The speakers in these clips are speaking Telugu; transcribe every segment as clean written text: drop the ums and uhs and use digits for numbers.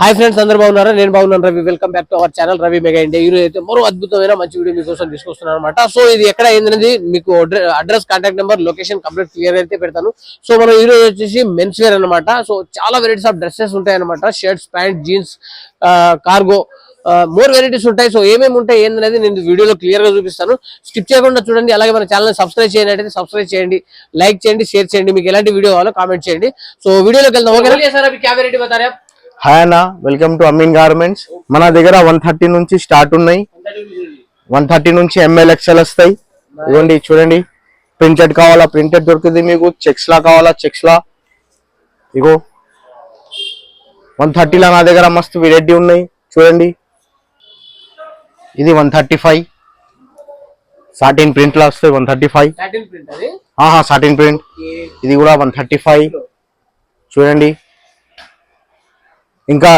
హాయ్ ఫ్రెండ్స్, అందరూ బాగున్నారా? నేను బాగున్నాను. Ravi, welcome back to our channel Ravi mega India. ఈరోజు అయితే మరో అద్భుతమైన మంచి వీడియో మీకోసం తీసుకొస్తున్నాను అనమాట. సో ఇది ఎక్కడ అయిందనేది మీకు address, contact number, location complete clear అయితే పెడతాను. సో మనం ఈరోజు వచ్చేసి మెన్స్ వేర్ అనమాట. సో చాలా వెరైటీస్ ఆఫ్ డ్రెస్సెస్ ఉంటాయి అనమాట. Shirts, pant, jeans, cargo, more varieties ఉంటాయి. సో ఏమేమి ఉంటాయి ఏందనేది నేను వీడియోలో క్లియర్ గా చూపిస్తాను. స్కిప్ చేయకుండా చూడండి. అలాగే మన ఛానల్ సబ్స్క్రైబ్ చేయండి, సబ్స్క్రైబ్ చేయండి, లైక్ చేయండి, షేర్ చేయండి. మీకు ఎలాంటి వీడియో కావాలో కామెంట్ చేయండి. సో వీడియోలోకి వెళ్దాం. ఓకే సార్, అవి క్యా వెరైటీ బతారా? హాయ్ అన్న, వెల్కమ్ టు అమీన్ గార్మెంట్స్. మన దగ్గర 130 నుంచి స్టార్ట్ ఉన్నాయి. 130 నుంచి ఎంఎల్ ఎక్స్ఎల్ వస్తాయి. ఇదిగోండి చూడండి, ప్రింటెడ్ కావాలా ప్రింటెడ్ దొరుకుతుంది మీకు, చెక్స్ లా కావాలా చెక్స్ లా. ఇగో 130 లా నా దగ్గర మస్తు వెరైటీ ఉన్నాయి చూడండి. ఇది 135 సాటిన్ ప్రింట్ లా వస్తాయి. 135 సాటిన్ ప్రింట్. ఇది కూడా 135 చూడండి. ఇంకా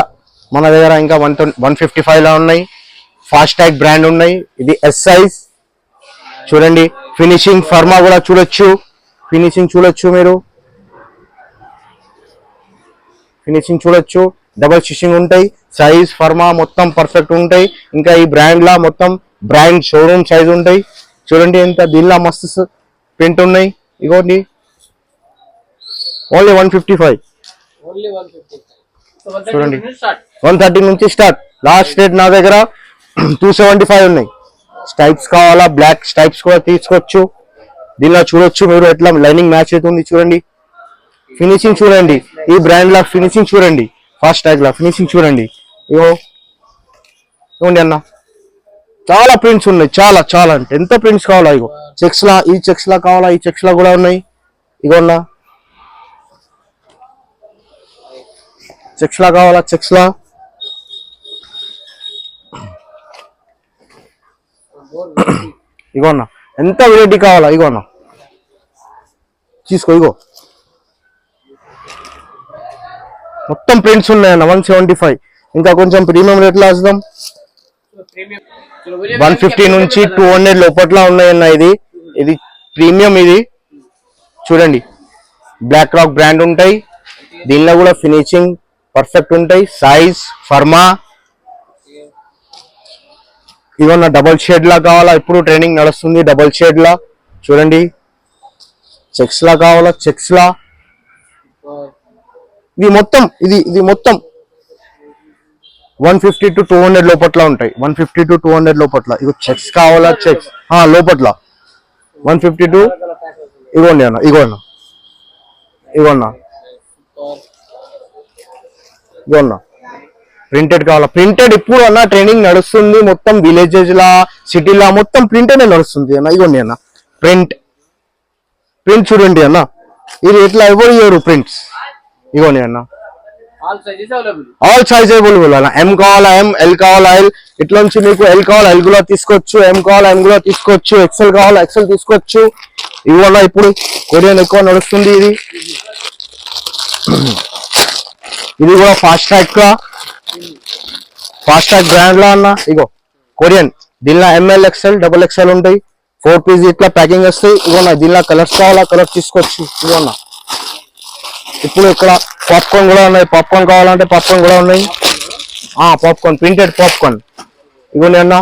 మన దగ్గర ఇంకా 155 లా ఉన్నాయి. ఫాస్ట్ ట్యాగ్ బ్రాండ్ ఉన్నాయి. ఇది ఎస్ సైజ్ చూడండి. ఫినిషింగ్ ఫర్మా కూడా చూడొచ్చు. ఫినిషింగ్ చూడొచ్చు మీరు, ఫినిషింగ్ చూడొచ్చు. డబల్ స్టిచింగ్ ఉంటాయి. సైజ్ ఫర్మా మొత్తం పర్ఫెక్ట్ ఉంటాయి. ఇంకా ఈ బ్రాండ్ లా మొత్తం బ్రాండ్ షోరూమ్ సైజ్ ఉంటాయి చూడండి. ఎంత దీనిలా మస్తు ప్రింట్ ఉన్నాయి. ఇగోండి ఓన్లీ 155 చూడండి. 130 నుంచి స్టార్ట్. లాస్ట్ రేట్ నా దగ్గర 275 ఉన్నాయి. స్టైప్స్ కావాలా, బ్లాక్ స్టైప్స్ కూడా తీసుకోవచ్చు. దీనిలో చూడొచ్చు మీరు ఎట్లా లైనింగ్ మ్యాచ్ అవుతుంది చూడండి. ఫినిషింగ్ చూడండి. ఈ బ్రాండ్ లా ఫినిషింగ్ చూడండి. ఫాస్ట్ ట్యాగ్ లా ఫినిషింగ్ చూడండి. ఇవ్వండి అన్న, చాలా ప్రింట్స్ ఉన్నాయి. చాలా చాలా అంటే ఎంత ప్రింట్స్ కావాలా. ఇగో చెక్స్ లా, ఈ చెక్స్ లా కావాలా, ఈ చెక్స్ లా కూడా ఉన్నాయి. ఇగో అన్న, చెక్స్ లా కావాలా చెక్స్ లా. ఇగో అన్న, ఎంత వెరైటీ కావాలా. ఇగో అన్న తీసుకో. ఇగో మొత్తం ప్రింట్స్ ఉన్నాయన్న. 175. ఇంకా కొంచెం ప్రీమియం రేట్లో వస్తాం. 150 నుంచి 200 లోపట్లా ఉన్నాయన్న. ఇది ప్రీమియం. ఇది చూడండి, బ్లాక్ రాక్ బ్రాండ్ ఉంటాయి. దీనిలో కూడా ఫినిషింగ్ పర్ఫెక్ట్ ఉంటాయి. సైజ్ ఫర్మా. ఇవన్న డబల్ షేడ్ లా కావాలా, ఇప్పుడు ట్రైనింగ్ నడుస్తుంది డబల్ షేడ్ లా చూడండి. చెక్స్ లా కావాలా చెక్స్ లా. ఇది మొత్తం ఇది మొత్తం 150 to 200 లోపట్ల ఉంటాయి. 150 to 200 లోపట్ల. ఇగో చెక్స్ కావాలా చెక్స్ లోపట్ల 150 to. ఇగోండి అన్న, ఇగోన్న ఇగోన్న ఇగోన్న ప్రింటెడ్ కావాలా ప్రింటెడ్. ఇప్పుడు అన్న ట్రైనింగ్ నడుస్తుంది మొత్తం విలేజెస్ లా, సిటీలా మొత్తం ప్రింటెడ్ నడుస్తుంది అన్న. ఇగోండి అన్న, ప్రింట్ చూడండి అన్న. ఇది ఎట్లా ఎవరు ఇవ్వరు ప్రింట్స్. ఇగోండి అన్న, ఆల్ సైజ్ అవైలబుల్ అన్న. ఎం కావాలా ఎం, ఎల్ కావాలా ఎల్. ఇట్లా నుంచి మీకు ఎల్ కావాలా ఎల్ కూడా తీసుకోవచ్చు, ఎం కావాలా ఎం కూడా తీసుకోవచ్చు, ఎక్సెల్ కావాలా ఎక్సెల్ తీసుకోవచ్చు. ఇవల్ల ఇప్పుడు కొరియన్ ఎక్కువ నడుస్తుంది. ఇది కూడా ఫాస్ట్ ట్రాక్ బ్రాండ్ లా అన్న. ఇగో కొరియన్. దీనిలో ఎంఎల్ ఎక్స్ఎల్ డబుల్ ఎక్స్ఎల్ ఉంటాయి. 4 పీస్ ఇట్లా ప్యాకింగ్ వస్తాయి. ఇవన్న దీనిలో కలర్స్ కావాలా కలర్స్ తీసుకోవచ్చు. ఇవన్న ఇప్పుడు ఇక్కడ పాప్కార్న్ కూడా ఉన్నాయి. పాప్కార్న్ కావాలంటే పాప్కార్న్ కూడా ఉన్నాయి. Popcorn printed popcorn. ఇగోండి అన్న,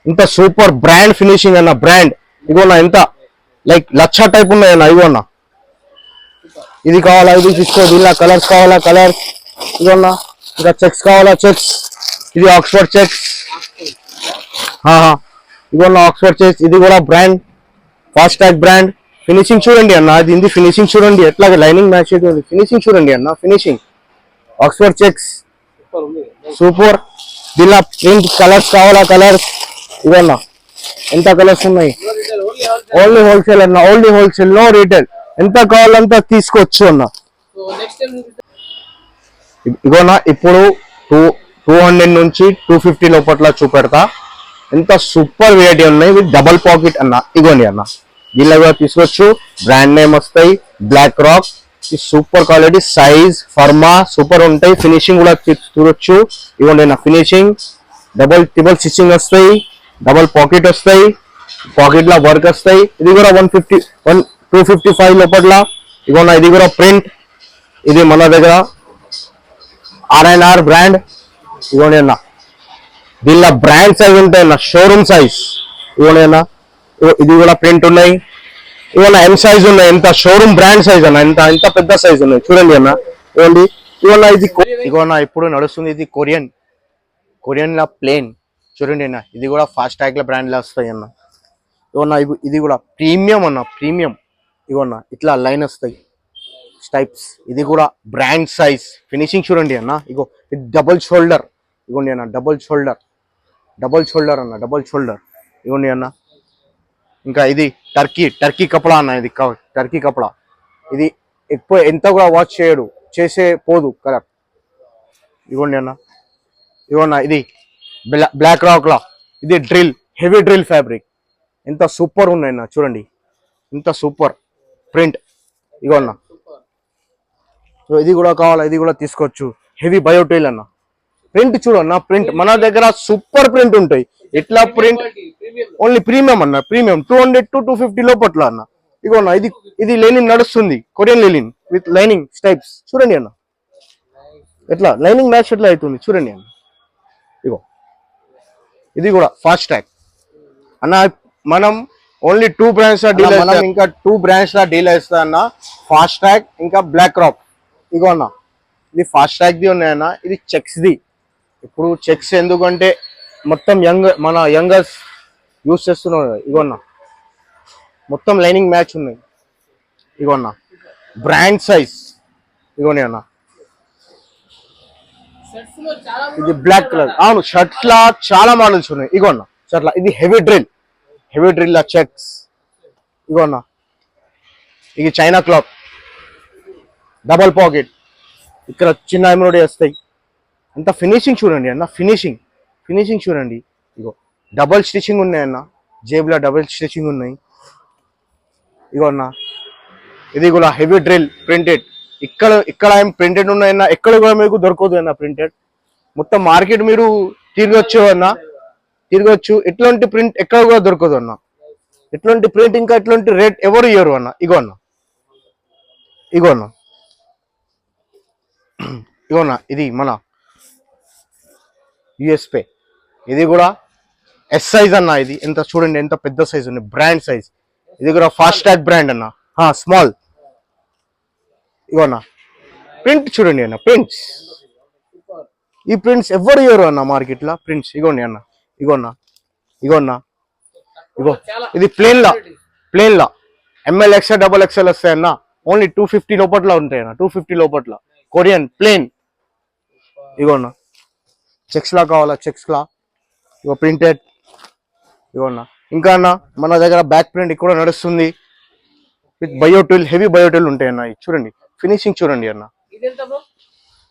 ఇంత సూపర్ బ్రాండ్ ఫినిషింగ్ అన్న. బ్రాండ్ ఇగోన్నా ఎంత లైక్ లక్ష టైప్ ఉన్నాయన్న. ఇగోన్నా ఇది కావాలా ఇది తీసుకో. దీనిలో కలర్స్ కావాలా కలర్స్. ఇగోన్నా ఇంకా చెక్స్ కావాలా చెక్స్. ఇది ఆక్స్ఫర్డ్ చెక్స్. ఇగోన్నా ఆక్స్ఫర్డ్ చెక్స్. ఇది కూడా brand fast tag brand. Finishing చూడండి అన్న, ఇది ఫినిషింగ్ చూడండి ఎట్లా లైనింగ్ మ్యాచ్ అవుతుంది. ఫినిషింగ్ చూడండి అన్న, ఫినిషింగ్. Oxford checks super. దీనిలో ప్రింట్ కలర్స్ కావాలా కలర్స్. ఇవన్నా ఎంత కలర్స్ ఉన్నాయి. ఓన్లీ హోల్సేల్ అన్న, ఓన్లీ హోల్సేల్, నో రీటైల్. ఎంత కావాలంతా తీసుకోవచ్చు అన్న. ఇగోనా ఇప్పుడు 200 నుంచి 250 లోపట్ల చూపెడతా. ఎంత సూపర్ వెరైటీ ఉన్నాయి. విత్ డబల్ పాకెట్ అన్న. ఇగోండి అన్న, దీనిలో కూడా తీసుకోవచ్చు. బ్రాండ్ నేమ్ వస్తాయి. Black rock. Super quality, size ఫర్మా సూపర్ ఉంటాయి. ఫినిషింగ్ కూడా చూడొచ్చు. ఇవ్వండి అన్న, ఫినిషింగ్ ట్రిపుల్ స్టిచ్చింగ్ వస్తాయి. డబల్ పాకెట్ వస్తాయి. పాకెట్ లా వర్క్ వస్తాయి. ఇది కూడా 255 లోపట్ల. ఇగోన్నా ఇది కూడా ప్రింట్ ఇది మన దగ్గర RNR బ్రాండ్. ఇవ్వండి అన్న, దీనిలో బ్రాండ్ సైజ్ ఉంటాయి అన్న, షోరూమ్ సైజ్. ఇవ్వండి అన్న, ఇది కూడా ప్రింట్ ఉన్నాయి. ఇవన్న ఎం సైజ్ ఉన్నాయి, ఎంత షోరూమ్ బ్రాండ్ సైజ్ అన్న, ఎంత ఎంత పెద్ద సైజ్ ఉన్నాయి చూడండి అన్న. ఇవ్వండి ఇవన్న, ఇది ఇగోన్న ఇప్పుడు నడుస్తుంది, ఇది కొరియన్ లా ప్లేన్ చూడండి అన్న. ఇది కూడా ఫాస్ట్ ట్యాగ్ ల బ్రాండ్ లా వస్తాయి అన్న. ఇవన్న ఇది కూడా ప్రీమియం అన్న, ప్రీమియం. ఇవన్న ఇట్లా లైన్ వస్తాయి స్టైప్స్. ఇది కూడా బ్రాండ్ సైజ్. ఫినిషింగ్ చూడండి అన్న. ఇగో ఇది డబుల్ షోల్డర్. ఇగోండి అన్న, డబుల్ షోల్డర్ అన్న, డబుల్ షోల్డర్. ఇగోండి అన్న. ఇంకా ఇది టర్కీ కపడా అన్న, ఇది టర్కీ కపడా. ఇది ఎక్కువ ఎంత కూడా వాష్ చేసే పోదు కలర్. ఇగోండి అన్న. ఇగోన్న ఇది బ్లాక్ రాక్ లా, ఇది హెవీ డ్రిల్ ఫ్యాబ్రిక్. ఎంత సూపర్ ఉన్నాయన్న చూడండి, ఎంత సూపర్ ప్రింట్. ఇగోన్న, సో ఇది కూడా కావాలా, ఇది కూడా తీసుకోవచ్చు. హెవీ బయోటైల్ అన్న, ప్రింట్ చూడన్న. ప్రింట్ మన దగ్గర సూపర్ ప్రింట్ ఉంటాయి. ఎట్లా ప్రింట్, ఓన్లీ ప్రీమియం అన్న, ప్రీమియం 200 to 250 లోపట్ల అన్న. ఇగోన్న, ఇది లైనింగ్ నడుస్తుంది, కొరియన్ లైనింగ్ విత్ లైనింగ్ స్టైప్స్ చూడండి అన్న. ఎట్లా లైనింగ్ మ్యాచ్ ఎట్లా అవుతుంది చూడండి అన్న. ఇగో ఇది కూడా ఫాస్ట్ ట్యాగ్ అన్న. మనం ఓన్లీ 2 బ్రాండ్స్ లా డీల్, మనం ఇంకా 2 బ్రాండ్స్ లా డీల్ చేస్తా అన్న. ఫాస్ట్ ట్యాగ్ ఇంకా బ్లాక్ రాక్. ఇగో అన్న, ఇది ఫాస్ట్ ట్యాగ్ ది ఉన్నాయన్న, ఇది చెక్స్ ది. ఇప్పుడు చెక్స్ ఎందుకంటే మొత్తం మన యంగర్స్ యూస్ చేస్తున్నారు. ఇగోన్న, మొత్తం లైనింగ్ మ్యాచ్ ఉన్నాయి. ఇగోన్న బ్రాండ్ సైజ్. ఇగోని అన్న, ఇది బ్లాక్ కలర్. అవును, షర్ట్స్ లా చాలా మోడల్స్ ఉన్నాయి. ఇగోన్న షర్ట్ లా, ఇది హెవీ డ్రిల్ లా చెక్స్. ఇగోన్న, ఇది చైనా క్లాత్, డబల్ పాకెట్, ఇక్కడ చిన్న ఎంబ్రాయిడరీ వస్తాయి. అంత ఫినిషింగ్ చూడండి అన్న, ఫినిషింగ్ చూడండి. ఇగో డబల్ స్టిచింగ్ ఉన్నాయన్న, జేబులో డబల్ స్టిచింగ్ ఉన్నాయి. ఇగో అన్న, ఇది కూడా హెవీ డ్రిల్ ప్రింటెడ్. ఇక్కడ ఏం ప్రింటెడ్ ఉన్నాయన్న, ఎక్కడ కూడా మీకు దొరకదు అన్న ప్రింటెడ్. మొత్తం మార్కెట్ మీరు తిరగచ్చు. ఎట్లాంటి ప్రింట్ ఎక్కడ కూడా దొరకదు అన్న. ఎట్లాంటి ప్రింట్ ఇంకా ఎట్లాంటి రేట్ ఎవరు ఇయ్యరు అన్న. ఇగో అన్న, ఇది మన యుఎస్పే. ఇది కూడా ఎస్ సైజ్ అన్న. ఇది ఎంత చూడండి, ఎంత పెద్ద సైజ్ ఉంది, బ్రాండ్ సైజ్. ఇది కూడా ఫాస్ట్ ట్యాగ్ బ్రాండ్ అన్న, స్మాల్. ఇగోన్న ప్రింట్ చూడండి అన్న, ప్రింట్స్. ఈ ప్రింట్స్ ఎవరు ఇయ్యరు అన్న మార్కెట్ లా ప్రింట్స్. ఇగోండి అన్న, ఇగో ఇది ప్లేన్ లా ML XL XXL వస్తాయన్న. ఓన్లీ 250 లోపట్ల ఉంటాయన్న, 250 లోపట్ల కొరియన్ ప్లేన్. ఇగోన్న, చెక్స్ లా కావాలా, చెక్స్ లా. ఇగో ప్రింటెడ్. ఇగోన్న, ఇంకా అన్న మన దగ్గర బ్యాక్ ప్రింట్ ఇక్కడ నడుస్తుంది విత్ బయోటైల్, హెవీ బయోటైల్ ఉంటాయి అన్న. చూడండి ఫినిషింగ్ చూడండి అన్న.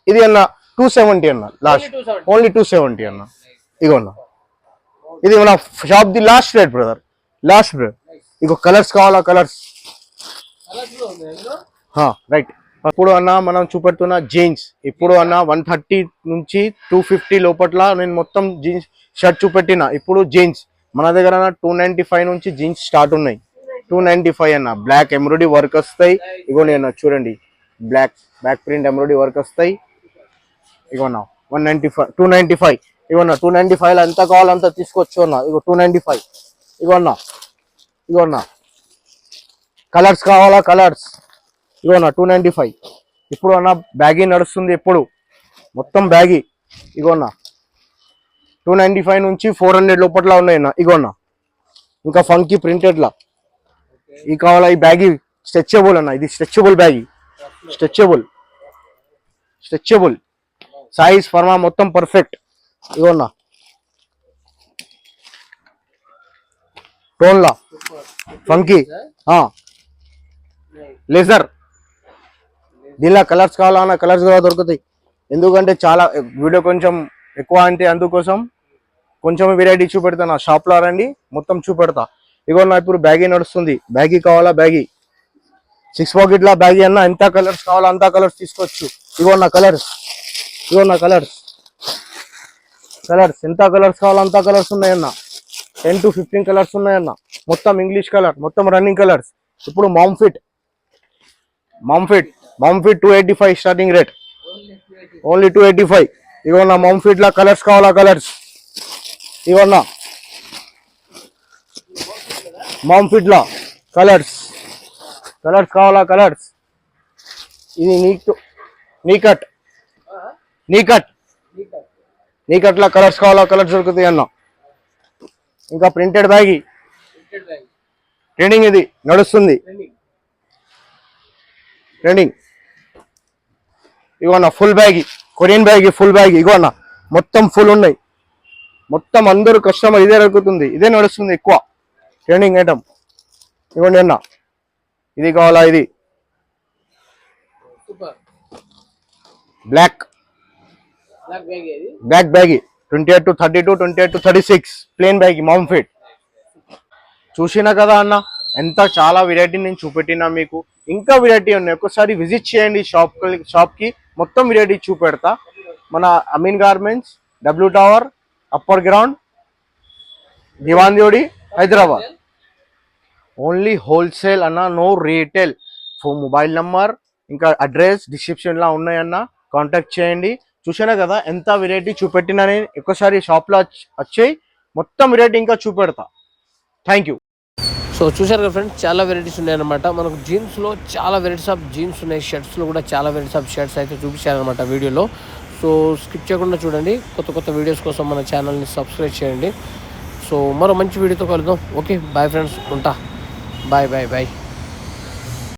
ఇది అన్న 270 అన్న, లాస్ట్ ఓన్లీ 270 అన్న. ఇగోన్న, ఇది మన shop the last rate brother, last rate. Ego colours కావాలా, కలర్స్ రైట్. ఇప్పుడు అన్న మనం చూపెడుతున్న జీన్స్. ఇప్పుడు అన్న 130 నుంచి 250 లోపట్ల నేను మొత్తం జీన్స్ షర్ట్ చూపెట్టిన. ఇప్పుడు జీన్స్ మన దగ్గర 295 నుంచి జీన్స్ స్టార్ట్ ఉన్నాయి. 295 అన్న. బ్లాక్ ఎంబ్రాయిడరీ వర్క్ వస్తాయి. ఇగోండి అన్న చూడండి, black back print embroidery work వస్తాయి. ఇగోన్నా 295. ఇగోన్నా 295 లో ఎంత కావాలంత తీసుకోవచ్చు అన్న. ఇగో 295. ఇగోన్నా కలర్స్ కావాలా, కలర్స్. ఇగోన్నా 295. ఇప్పుడు అన్న బ్యాగీ నడుస్తుంది, ఎప్పుడు మొత్తం బ్యాగీ. ఇగోన్నా 295 నుంచి 400 లోపట్ల ఉన్నాయన్న. ఇగోన్నా ఇంకా ఫంకీ ప్రింటెడ్ లా ఈ కావాలా. ఈ బ్యాగీ స్ట్రెచబుల్ అన్న, ఇది స్ట్రెచబుల్ బ్యాగీ, స్ట్రెచబుల్ సైజ్ ఫర్మా మొత్తం పర్ఫెక్ట్. ఇగోన్నా టోన్ లా ఫంకీ లేజర్. దీనిలో కలర్స్ కావాలన్నా కలర్స్ కూడా దొరుకుతాయి. ఎందుకంటే చాలా వీడియో కొంచెం ఎక్కువ అంటే అందుకోసం కొంచెం వెరైటీ చూపెడతా. నా షాప్ లో రండి, మొత్తం చూపెడతా. ఇగో నా ఇప్పుడు బ్యాగీ నడుస్తుంది. బ్యాగీ కావాలా, బ్యాగీ 6 పాకెట్ లా బ్యాగీ అన్న. ఎంత కలర్స్ కావాలా అంత కలర్స్ తీసుకోవచ్చు. ఇగో నా కలర్స్, ఎంత కలర్స్ కావాలా అంత కలర్స్ ఉన్నాయన్న. 10 to 15 కలర్స్ ఉన్నాయన్న. మొత్తం ఇంగ్లీష్ కలర్, మొత్తం రన్నింగ్ కలర్స్. ఇప్పుడు మామ్ ఫిట్ మమ్ ఫిట్ 285 స్టార్టింగ్ రేట్, ఓన్లీ 285. ఇగోన్నా మమ్ ఫిట్ లా కలర్స్ కావాలా కలర్స్, ఇగోన్నా మమ్ ఫిట్ లా కలర్స్ కావాలా కలర్స్. ఇది నీకట్ లా కలర్స్ కావాలా కలర్స్ దొరుకుతాయి అన్న. ఇంకా ప్రింటెడ్ బ్యాగ్ ట్రెండింగ్, ఇది నడుస్తుంది ట్రెండింగ్. ఇగోన్నా full bag, Korean bag full bag, ఇగోన్నా మొత్తం ఫుల్ ఉన్నాయి, మొత్తం అందరూ కస్టమర్ ఇదే దొరుకుతుంది, ఇదే నడుస్తుంది ఎక్కువ ట్రెండింగ్ ఐటమ్. ఇవ్వండి అన్న, ఇది కావాలా, ఇది black bag 28 to 32, 28 to 36 plain bag mom fit. చూసినా కదా అన్న, ఎంత చాలా వెరైటీ నేను చూపెట్టినా మీకు, ఇంకా వెరైటీ ఉన్నాయి. ఒకసారి విజిట్ చేయండి షాప్ కి, మొత్తం వెరైటీ చూపెడతా. మన Ameen garments, W tower, upper ground, Diwan Jodi, Hyderabad. Only wholesale అన్న, నో రీటైల్. మొబైల్ నంబర్ ఇంకా అడ్రస్ డిస్క్రిప్షన్ లా ఉన్నాయన్న, కాంటాక్ట్ చేయండి. చూసారా కదా ఎంత వెరైటీ చూపెట్టినా, నేను ఒక్కసారి షాప్ లో వచ్చి మొత్తం వెరైటీ ఇంకా చూపెడతా. Thank you. సో చూసారు కదా ఫ్రెండ్స్, చాలా వెరైటీస్ ఉన్నాయన్నమాట. మనకు జీన్స్లో చాలా వెరైటీస్ ఆఫ్ జీన్స్ ఉన్నాయి, షర్ట్స్లో కూడా చాలా వెరైటీస్ ఆఫ్ షర్ట్స్ అయితే చూపించారనమాట వీడియోలో. సో స్కిప్ చేయకుండా చూడండి. కొత్త వీడియోస్ కోసం మన ఛానల్ని సబ్స్క్రైబ్ చేయండి. సో మరో మంచి వీడియోతో కలుద్దాం. ఓకే బాయ్ ఫ్రెండ్స్, ఉంటా. బాయ్.